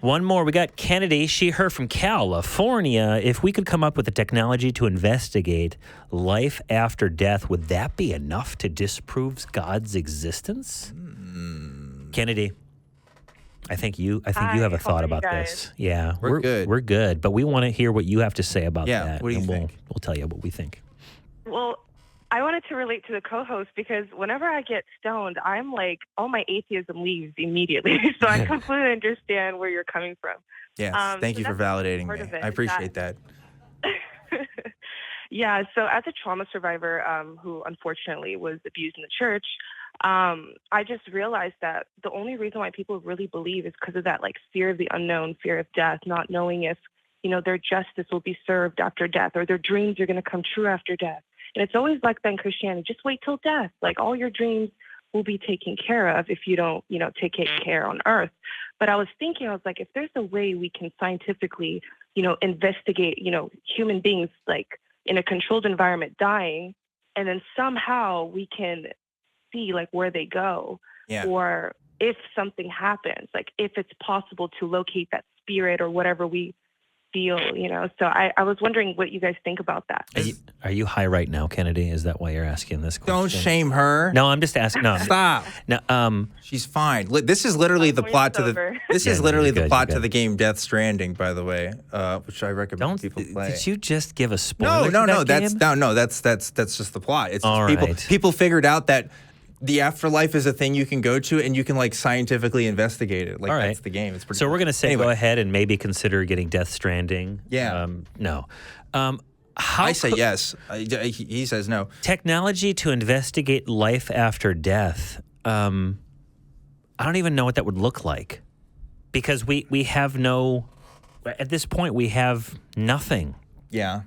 One more. We got Kennedy. Her from California. If we could come up with a technology to investigate life after death, would that be enough to disprove God's existence? Kennedy, I think you have a thought about this. Yeah, we're good. We're good, but we want to hear what you have to say about that. What do you think? We'll tell you what we think. Well, I wanted to relate to the co-host because whenever I get stoned, I'm like, all my atheism leaves immediately. So I completely understand where you're coming from. Yes, thank you for validating me. I appreciate that. Yeah, so as a trauma survivor who unfortunately was abused in the church, I just realized that the only reason why people really believe is because of that like fear of the unknown, fear of death, not knowing if, their justice will be served after death or their dreams are going to come true after death. And it's always like that in Christianity. Just wait till death. Like all your dreams will be taken care of if you don't, take care on earth. But I was thinking, if there's a way we can scientifically, investigate, human beings like in a controlled environment dying, and then somehow we can see like where they go, or if something happens, like if it's possible to locate that spirit or whatever we feel, So I was wondering what you guys think about that. Are you high right now, Kennedy? Is that why you're asking this question? Don't shame her. No, I'm just asking. No, stop. No, she's fine. This is literally the plot to the. This is literally the plot to the game Death Stranding, by the way, which I recommend people play. Did you just give a spoiler? No. That's just the plot. It's all just right. People figured out that the afterlife is a thing you can go to, and you can like scientifically investigate it. Like that's the game. It's pretty. So we're gonna say go ahead and maybe consider getting Death Stranding. Yeah. No. I say yes. He says no. Technology to investigate life after death. I don't even know what that would look like, because we have no. At this point, we have nothing. Yeah.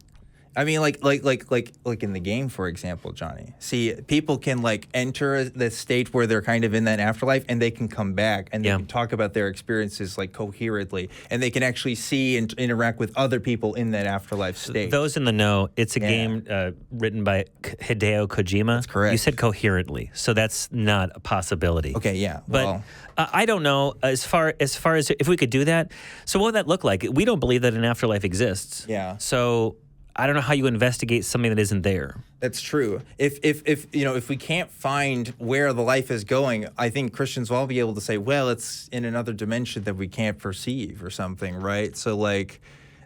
I mean, like in the game, for example, Johnny. See, people can like enter the state where they're kind of in that afterlife, and they can come back and they can talk about their experiences like coherently, and they can actually see and interact with other people in that afterlife state. Those in the know, it's a game written by Hideo Kojima. That's correct. You said coherently, so that's not a possibility. Okay, yeah, but I don't know as far as if we could do that. So what would that look like? We don't believe that an afterlife exists. Yeah. So I don't know how you investigate something that isn't there. That's true. If we can't find where the life is going, I think Christians will all be able to say, well, it's in another dimension that we can't perceive or something, right? So like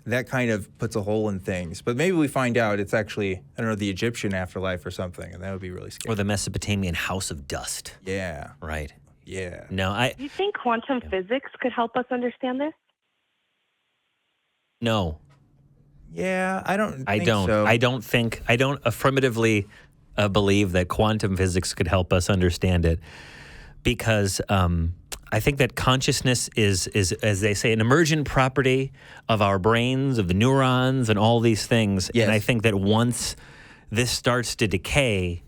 that kind of puts a hole in things. But maybe we find out it's actually, the Egyptian afterlife or something, and that would be really scary. Or the Mesopotamian house of dust. Yeah. Right. Yeah. No, Do you think quantum physics could help us understand this? No. Yeah, I don't think I don't affirmatively believe that quantum physics could help us understand it, because I think that consciousness is, as they say, an emergent property of our brains, of the neurons, and all these things. Yes. And I think that once this starts to decay,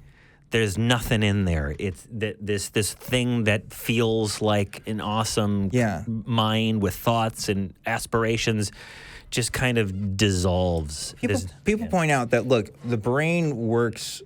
there's nothing in there. It's this thing that feels like an awesome mind with thoughts and aspirations just kind of dissolves. People point out that, look, the brain works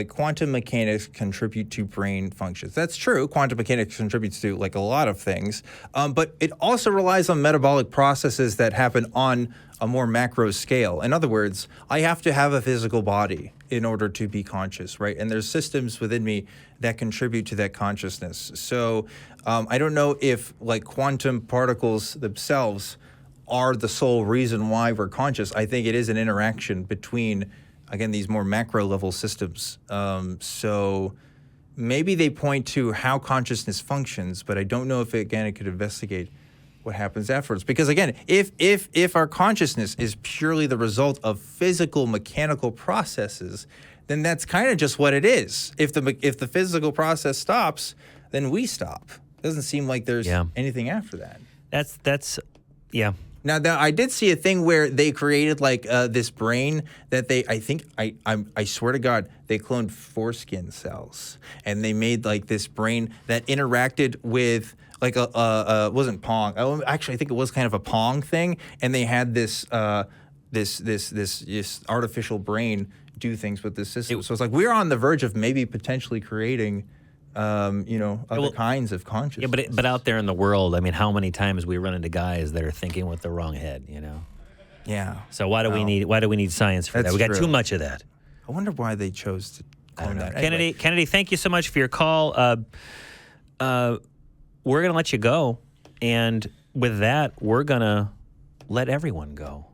quantum mechanics contribute to brain functions. That's true. Quantum mechanics contributes to like a lot of things, but it also relies on metabolic processes that happen on a more macro scale. In other words, I have to have a physical body in order to be conscious, right? And there's systems within me that contribute to that consciousness. So I don't know if like quantum particles themselves are the sole reason why we're conscious. I think it is an interaction between, again, these more macro level systems. So maybe they point to how consciousness functions, but I don't know if it could investigate what happens afterwards. Because again, if our consciousness is purely the result of physical mechanical processes, then that's kind of just what it is. If the physical process stops, then we stop. It doesn't seem like there's anything after that. That's. Now, I did see a thing where they created like this brain that I swear to God, they cloned foreskin cells, and they made like this brain that interacted with like wasn't Pong. Oh, actually, I think it was kind of a Pong thing, and they had this artificial brain do things with this system. So it's like we're on the verge of maybe potentially creating other kinds of consciousness. Yeah, but out there in the world, I mean, how many times we run into guys that are thinking with the wrong head, Yeah. So why do we need science for that? That's We got true. too much of that. I wonder why they chose to call that. Kennedy, thank you so much for your call. We're going to let you go. And with that, we're going to let everyone go.